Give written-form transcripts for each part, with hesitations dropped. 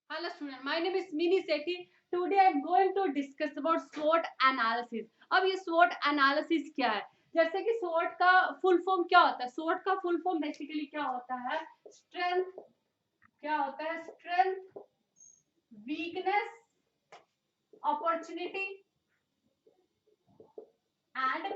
Hello student, my name is Mini Sethi. Today I am going to discuss about SWOT analysis. अब ये SWOT analysis क्या है? जैसे कि SWOT का फुल फॉर्म क्या होता है? SWOT का फुल फॉर्म बेसिकली क्या होता है? स्ट्रेंथ, क्या होता है? Strength, weakness, opportunity and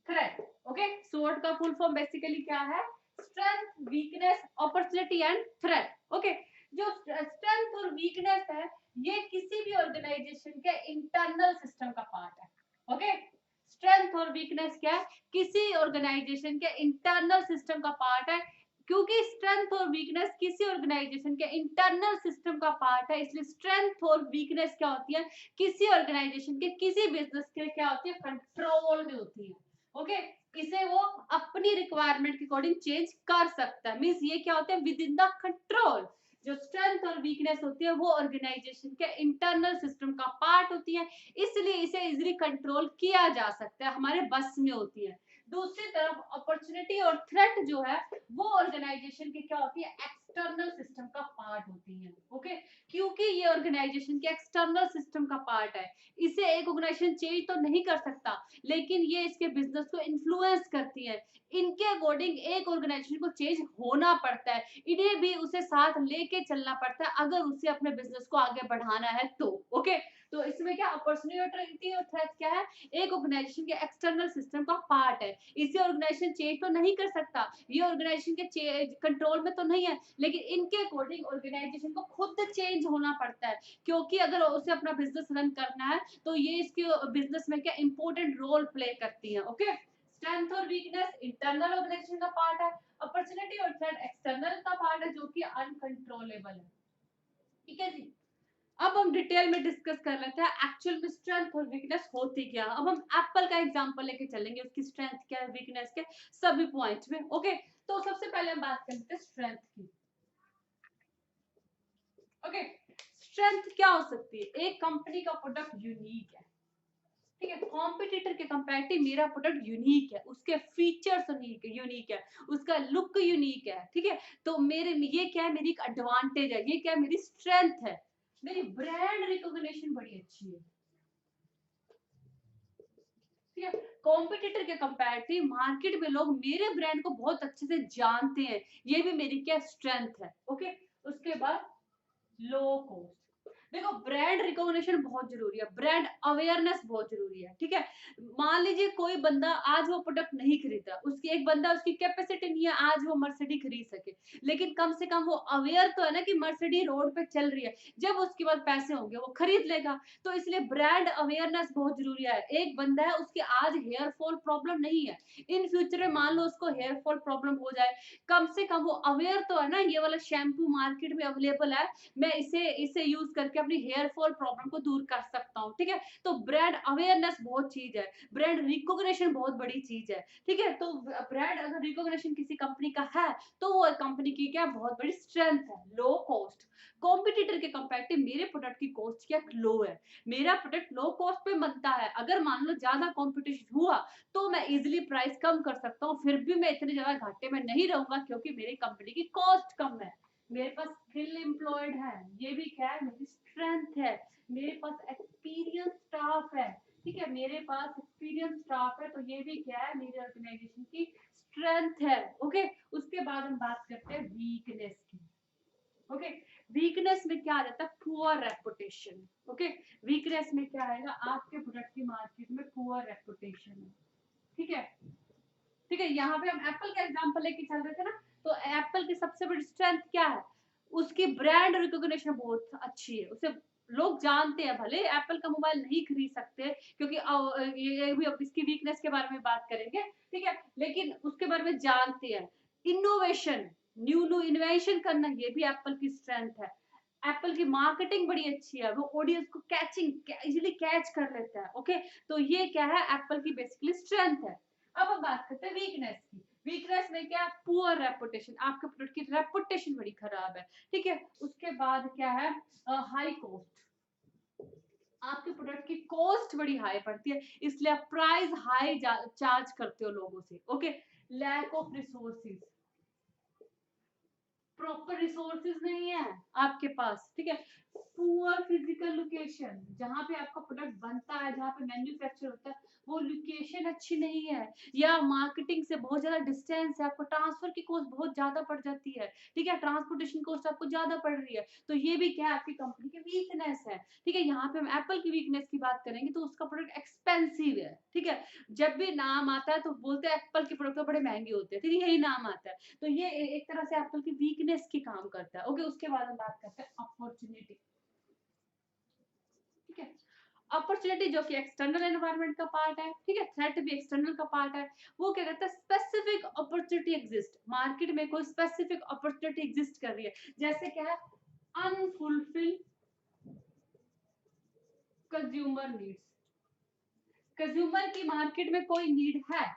threat. Okay, SWOT का फुल फॉर्म बेसिकली क्या है? Strength, weakness, opportunity and threat. Okay, जो स्ट्रेंथ और वीकनेस है ये किसी भी ऑर्गेनाइजेशन के इंटरनल सिस्टम का पार्ट है. ओके, स्ट्रेंथ और वीकनेस क्या है? किसी ऑर्गेनाइजेशन के इंटरनल सिस्टम का पार्ट है. क्योंकि स्ट्रेंथ और वीकनेस किसी ऑर्गेनाइजेशन के इंटरनल सिस्टम का पार्ट है, इसलिए स्ट्रेंथ और वीकनेस क्या होती है? किसी ऑर्गेनाइजेशन के किसी बिजनेस के क्या होती है? कंट्रोल में होती है. ओके, इसे वो अपनी रिक्वायरमेंट के अकॉर्डिंग चेंज कर सकता है. मींस ये क्या होता है? With in the control. जो स्ट्रेंथ और वीकनेस होती है वो ऑर्गेनाइजेशन के इंटरनल सिस्टम का पार्ट होती है, इसलिए इसे इजीली कंट्रोल किया जा सकता है, हमारे बस में होती है. दूसरी तरफ अपॉर्चुनिटी और थ्रेट जो है वो ऑर्गेनाइजेशन की क्या होती है? एक्सटर्नल सिस्टम का पार्ट होती है. ओके, क्योंकि ये ऑर्गेनाइजेशन के एक्सटर्नल सिस्टम का पार्ट है, इसे एक ऑर्गेनाइजेशन चेंज तो नहीं कर सकता, लेकिन ये इसके बिजनेस को इन्फ्लुएंस करती है. इनके अकॉर्डिंग एक ऑर्गेनाइजेशन को चेंज होना पड़ता है, इन्हें भी उसे साथ लेके चलना पड़ता है अगर उसे अपने बिजनेस को आगे बढ़ाना है तो. ओके, तो इसमें क्या अपॉर्चुनिटी और थ्रेट क्या है? एक ऑर्गेनाइजेशन के एक्सटर्नल सिस्टम का पार्ट है, इसे ऑर्गेनाइजेशन चेंज तो नहीं कर सकता, ये ऑर्गेनाइजेशन के कंट्रोल में तो नहीं है, लेकिन इनके अकॉर्डिंग ऑर्गेनाइजेशन को खुद चेंज होना पड़ता है, क्योंकि अगर उसे अपना बिजनेस रन करना है तो ये इसके बिजनेस में क्या इंपॉर्टेंट रोल प्ले करती है. ओके, स्ट्रेंथ और वीकनेस इंटरनल ऑर्गेनाइजेशन का पार्ट है, अपॉर्चुनिटी और थ्रेट एक्सटर्नल का पार्ट है जो कि अनकंट्रोलेबल है. ठीक है जी. अब हम डिटेल में डिस्कस कर लेते हैं एक्चुअल में स्ट्रेंथ और वीकनेस होती क्या. अब हम एप्पल का एग्जांपल लेके चलेंगे, उसकी स्ट्रेंथ क्या है, वीकनेस क्या, सभी पॉइंट्स में. ओके, तो सबसे पहले हम बात कर लेते हैं स्ट्रेंथ की. ओके, स्ट्रेंथ क्या हो सकती है? एक कंपनी का प्रोडक्ट यूनिक है, ठीक है, कॉम्पिटिटर के कंपैरेटिव मेरा प्रोडक्ट यूनिक है, उसके फीचर्स यूनिक है, उसका लुक यूनिक है. ठीक है, तो मेरे ये क्या है? मेरी एक एडवांटेज है, ये क्या है? मेरी स्ट्रेंथ है. मेरी ब्रांड रिकॉग्निशन बड़ी अच्छी है. ठीक है, कॉम्पिटिटर के कंपैरेटिव मार्केट में लोग मेरे ब्रांड को बहुत अच्छे से जानते हैं, ये भी मेरी क्या स्ट्रेंथ है. ओके, उसके बाद लो कॉस्ट. देखो, ब्रांड रिकॉग्निशन बहुत जरूरी है, ब्रांड अवेयरनेस बहुत जरूरी है. ठीक है, मान लीजिए कोई बंदा आज वो प्रोडक्ट नहीं खरीदा, उसकी एक बंदा उसकी कैपेसिटी नहीं है आज वो मर्सिडी खरीद सके, लेकिन कम से कम वो अवेयर तो है ना कि मर्सिडी रोड पे चल रही है, जब उसके पास पैसे होंगे वो खरीद लेगा. तो इसलिए ब्रांड अवेयरनेस बहुत जरूरी है. एक बंदा है उसकी आज हेयर फॉल प्रॉब्लम नहीं है, इन फ्यूचर में मान लो उसको हेयर फॉल प्रॉब्लम हो जाए, कम से कम वो अवेयर तो है ना ये वाला शैम्पू मार्केट में अवेलेबल है, मैं इसे इसे यूज करके अपनी हेयर फॉल प्रॉब्लम को दूर कर सकता हूँ. ठीक है, तो ब्रांड अवेयरनेस बहुत चीज है, ब्रांड रिकॉग्निशन बहुत बड़ी चीज है. ठीक है, तो ब्रांड अगर रिकॉग्निशन किसी कंपनी का है तो वो कंपनी की क्या बहुत बड़ी स्ट्रेंथ है. लो कॉस्ट, कॉम्पिटिटर के कंपैरेटिव मेरे प्रोडक्ट की कॉस्ट क्या लो है, मेरा प्रोडक्ट लो कॉस्ट पे बनता है. अगर मान लो ज्यादा कंपटीशन हुआ तो मैं इजिली प्राइस कम कर सकता हूँ, फिर भी मैं इतने ज्यादा घाटे में नहीं रहूंगा क्योंकि मेरी कंपनी की कॉस्ट कम है, मेरे पास स्किल एम्प्लॉयड है, ये भी क्या है? मेरी स्ट्रेंथ है. मेरे पास एक्सपीरियंस स्टाफ है. ठीक है, मेरे पास एक्सपीरियंस स्टाफ है, तो ये भी क्या है? मेरे ऑर्गेनाइजेशन की स्ट्रेंथ है. ओके, उसके बाद हम बात करते हैं वीकनेस की. ओके, वीकनेस में क्या आ जाता है? Poor reputation. ओके, वीकनेस में क्या आएगा? आपके प्रोडक्ट की मार्केट में पुअर रेपुटेशन है. ठीक है, ठीक है, यहाँ पे हम एप्पल का एग्जांपल लेके चल रहे थे ना, तो एप्पल की सबसे बड़ी स्ट्रेंथ क्या है? उसकी ब्रांड रिकॉग्निशन बहुत अच्छी है, उसे लोग जानते हैं, भले एप्पल का मोबाइल नहीं खरीद सकते क्योंकि ये भी अब इसकी वीकनेस के बारे में बात करेंगे. ठीक है, लेकिन उसके बारे में जानते हैं. इनोवेशन, न्यू न्यू इन्वेंशन करना, ये भी एप्पल की स्ट्रेंथ है. एप्पल की मार्केटिंग बड़ी अच्छी है, वो ऑडियंस को कैचिंग इजीली कैच कर लेता है. ओके, तो ये क्या है? एप्पल की बेसिकली स्ट्रेंथ है. अब हम बात करते हैं वीकनेस की. वीकनेस में क्या? पुअर रेपुटेशन, आपके प्रोडक्ट की रेपुटेशन बड़ी खराब है. ठीक है, उसके बाद क्या है? हाई कॉस्ट, आपके प्रोडक्ट की कॉस्ट बड़ी हाई पड़ती है, इसलिए आप प्राइस हाई चार्ज करते हो लोगों से. Okay, lack of resources, proper resources नहीं है आपके पास, ठीक है। पुअर फिजिकल लोकेशन, जहाँ पे आपका प्रोडक्ट बनता है, जहाँ पे मैन्युफैक्चर होता है, वो लोकेशन अच्छी नहीं है, या मार्केटिंग से बहुत ज्यादा डिस्टेंस है, आपको ट्रांसफर की कॉस्ट बहुत ज्यादा पड़ जाती है, ठीक है, ट्रांसपोर्टेशन कॉस्ट आपको ज्यादा पड़ रही है, तो ये भी क्या है, आपकी कंपनी की वीकनेस है, ठीक है। यहाँ पे हम एप्पल की वीकनेस की बात करेंगे तो उसका प्रोडक्ट एक्सपेंसिव है, ठीक है। जब भी नाम आता है तो बोलते हैं एप्पल के प्रोडक्ट तो बड़े महंगे होते हैं, ठीक है, यही नाम आता है, तो ये एक तरह से एप्पल की वीकनेस की काम करता है। ओके, उसके बाद हम बात करते हैं अपॉर्चुनिटी, ठीक है। अपॉर्चुनिटी जो कि एक्सटर्नल एनवायरनमेंट का पार्ट है, ठीक है, थ्रेट भी एक्सटर्नल का पार्ट है। वो क्या करता है, स्पेसिफिक अपॉर्चुनिटी एग्जिस्ट, मार्केट में कोई स्पेसिफिक अपॉर्चुनिटी एग्जिस्ट कर रही है, जैसे क्या है, अनफुलफिल कंज्यूमर नीड्स, कंज्यूमर की मार्केट में कोई नीड है,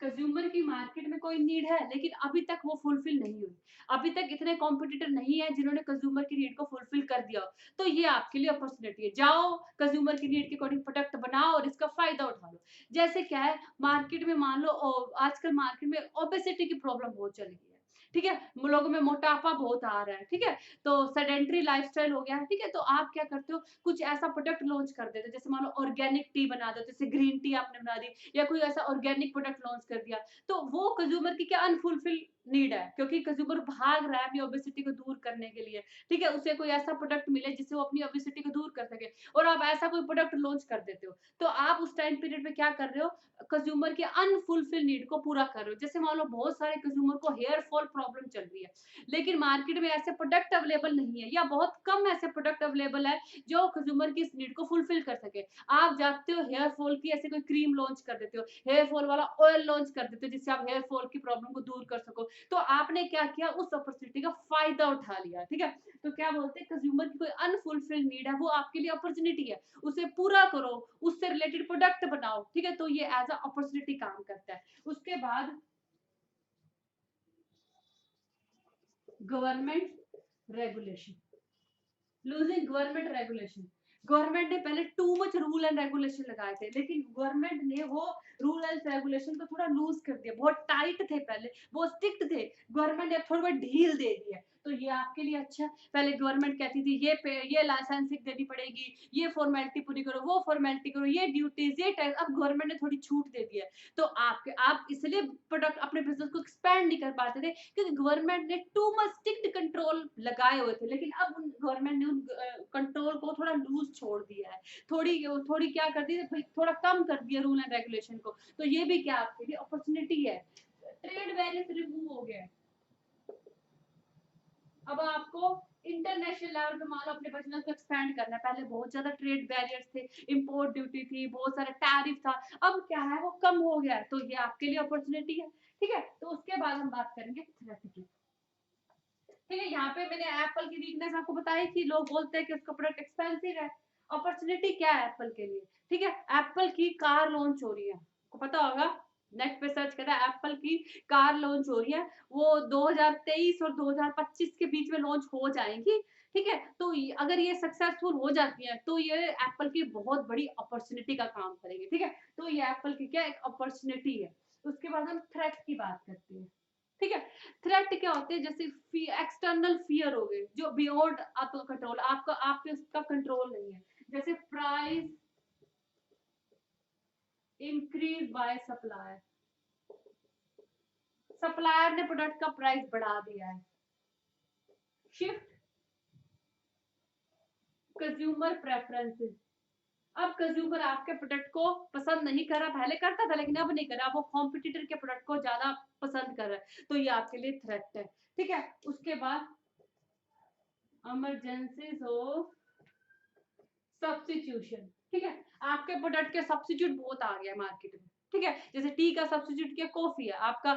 कंज्यूमर की मार्केट में कोई नीड है, लेकिन अभी तक वो फुलफिल नहीं हुई, अभी तक इतने कॉम्पिटिटर नहीं है जिन्होंने कंज्यूमर की नीड को फुलफिल कर दिया हो, तो ये आपके लिए अपॉर्चुनिटी है, जाओ कंज्यूमर की नीड के अकॉर्डिंग प्रोडक्ट बनाओ और इसका फायदा उठा लो। जैसे क्या है, मार्केट में मान लो आजकल मार्केट में ओबेसिटी की प्रॉब्लम बहुत चल गई है, ठीक है, लोगों में मोटापा बहुत आ रहा है, ठीक है, तो सेडेंट्री लाइफस्टाइल हो गया है, ठीक है, तो आप क्या करते हो, कुछ ऐसा प्रोडक्ट लॉन्च कर देते हो, जैसे मान लो ऑर्गेनिक टी बना दो, जैसे ग्रीन टी आपने बना दी, या कोई ऐसा ऑर्गेनिक प्रोडक्ट लॉन्च कर दिया, तो वो कंज्यूमर की क्या अनफुलफिल नीड है, क्योंकि कंज्यूमर भाग रहा है अपनी ओबेसिटी को दूर करने के लिए, ठीक है, उसे कोई ऐसा प्रोडक्ट मिले जिससे वो अपनी ओबेसिटी को दूर कर सके, और आप ऐसा कोई प्रोडक्ट लॉन्च कर देते हो, तो आप उस टाइम पीरियड में क्या कर रहे हो, कंज्यूमर की अनफुलफिल नीड को पूरा कर रहे हो। जैसे मान लो बहुत सारे कंज्यूमर को हेयर फॉल प्रॉब्लम चल रही है, लेकिन मार्केट में ऐसे प्रोडक्ट अवेलेबल नहीं है, या बहुत कम ऐसे प्रोडक्ट अवेलेबल है जो कंज्यूमर की इस नीड को फुलफिल कर सके। आप जाते हो हेयर फॉल की ऐसे कोई क्रीम लॉन्च कर देते हो, हेयर फॉल वाला ऑयल लॉन्च कर देते हो, जिससे आप हेयर फॉल की प्रॉब्लम को दूर कर सको, तो आपने क्या किया, उस अपॉर्चुनिटी का फायदा उठा लिया, ठीक है। तो क्या बोलते हैं, कंज्यूमर की कोई अनफुलफिल्ड नीड है, वो आपके लिए अपॉर्चुनिटी है, उसे पूरा करो, उससे रिलेटेड प्रोडक्ट बनाओ, ठीक है, तो ये एज अ अपॉर्चुनिटी काम करता है। उसके बाद government regulation, losing government regulation, government ने पहले too much rule and regulation लगाए थे, लेकिन गवर्नमेंट ने वो रूल एंड रेगुलेशन को थोड़ा लूज कर दिया, बहुत टाइट थे पहले, वो स्ट्रिक्ट थे, गवर्नमेंट ने थोड़ा बहुत ढील दे दी है, तो ये आपके लिए अच्छा है। पहले गवर्नमेंट कहती थी ये लाइसेंसिंग देनी पड़ेगी, ये फॉर्मेलिटी पूरी करो, वो फॉर्मेलिटी करो, ये ड्यूटीज, ये टैक्स, अब गवर्नमेंट ने थोड़ी छूट दे दी है, तो आप इसलिए प्रोडक्ट अपने बिजनेस को एक्सपैंड नहीं कर पाते थे, क्योंकि गवर्नमेंट ने टू मच स्ट्रिक्ट कंट्रोल लगाए हुए थे, लेकिन अब उन गवर्नमेंट ने उन कंट्रोल को थोड़ा लूज छोड़ दिया है, थोड़ी थोड़ी क्या कर दी है, थोड़ा कम कर दिया रूल एंड रेगुलेशन को, तो ये भी क्या आपके लिए अपॉर्चुनिटी है। ट्रेड बैरियर्स रिमूव हो गए, अब आपको इंटरनेशनल लेवल पे मान लो अपने बिजनेस को एक्सपैंड करना है, पहले बहुत ज्यादा ट्रेड बैरियर्स थे, इंपोर्ट ड्यूटी थी, बहुत सारा टैरिफ था, अब क्या है, वो कम हो गया है, तो ये आपके लिए अपॉर्चुनिटी है, ठीक है। तो उसके बाद हम बात करेंगे थ्रेट की, ठीक है। यहाँ पे मैंने एप्पल की वीकनेस आपको बताई कि लोग बोलते हैं कि उसका प्रोडक्ट एक्सपेंसिव है, अपॉर्चुनिटी क्या है एप्पल के लिए, ठीक है, एप्पल की कार लॉन्च हो रही है, आपको पता होगा, नेट पे सर्च करें, एप्पल की कार लॉन्च हो रही है, वो 2023 और 2025 के बीच में लॉन्च हो जाएगी, ठीक है, तो अगर ये सक्सेसफुल हो जाती है तो ये एप्पल की बहुत बड़ी अपॉर्चुनिटी का काम करेगी, ठीक है, तो ये एप्पल की क्या एक अपॉर्चुनिटी है। उसके बाद हम थ्रेट की बात करते हैं, ठीक है। थ्रेट क्या होते हैं, जैसे एक्सटर्नल फियर हो गए जो बियॉन्ड आपका कंट्रोल, आपका आपके उसका कंट्रोल नहीं है, जैसे price increase by supplier, supplier ने प्रोडक्ट का प्राइस बढ़ा दिया है, शिफ्ट कंज्यूमर प्रेफरेंसेस, अब कंज्यूमर आपके प्रोडक्ट को पसंद नहीं कर रहा, पहले करता था लेकिन अब नहीं कर रहा, वो कॉम्पिटिटर के प्रोडक्ट को ज्यादा पसंद कर रहा है, तो ये आपके लिए थ्रेट है, ठीक है। उसके बाद इमरजेंसीज ऑफ सब्स्टिट्यूशन, ठीक है, आपके प्रोडक्ट के सब्स्टिट्यूट बहुत आ गया मार्केट में, ठीक है, जैसे टी का सब्स्टिट्यूट क्या, कॉफी है, आपका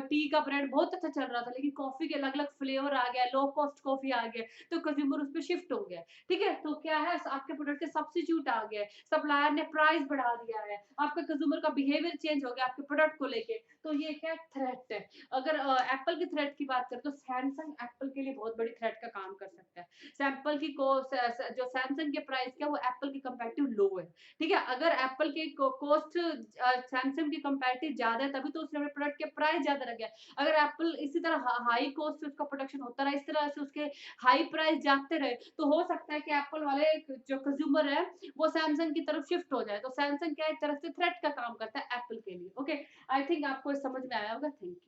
टी का ब्रांड बहुत अच्छा चल रहा था, लेकिन कॉफी के अलग अलग फ्लेवर आ गया, लो कॉस्ट कॉफी आ गया, तो कंज्यूमर उस पर शिफ्ट हो गया, ठीक है, तो क्या है, आपके प्रोडक्ट के सब्स्टिट्यूट आ गया, सप्लायर ने प्राइस बढ़ा दिया है, आपका कंज्यूमर का बिहेवियर चेंज हो गया आपके प्रोडक्ट को लेके, तो ये क्या थ्रेट है। अगर एप्पल की थ्रेट की बात करें तो सैमसंग एप्पल के लिए बहुत बड़ी थ्रेट का काम कर सकता है, सैंपल की जो सैमसंग के प्राइस क्या वो एप्पल के कंपैरेटिव लो है, ठीक है, अगर एप्पल के कॉस्ट सैमसंग की कंपैरिटिव ज्यादा है, तभी तो उसने अपने प्रोडक्ट के प्राइस ज्यादा रखे हैं। अगर एप्पल इसी तरह हाई कॉस्ट से उसका प्रोडक्शन होता रहा, इस तरह से उसके हाई प्राइस जाते रहे, तो हो सकता है कि एप्पल वाले जो कंज्यूमर है वो सैमसंग की तरफ शिफ्ट हो जाए। तो सैमसंग क्या एक तरह से थ्रेट का काम करता है एप्पल के लिए। ओके, आई थिंक आपको समझ में आया होगा। Thank you.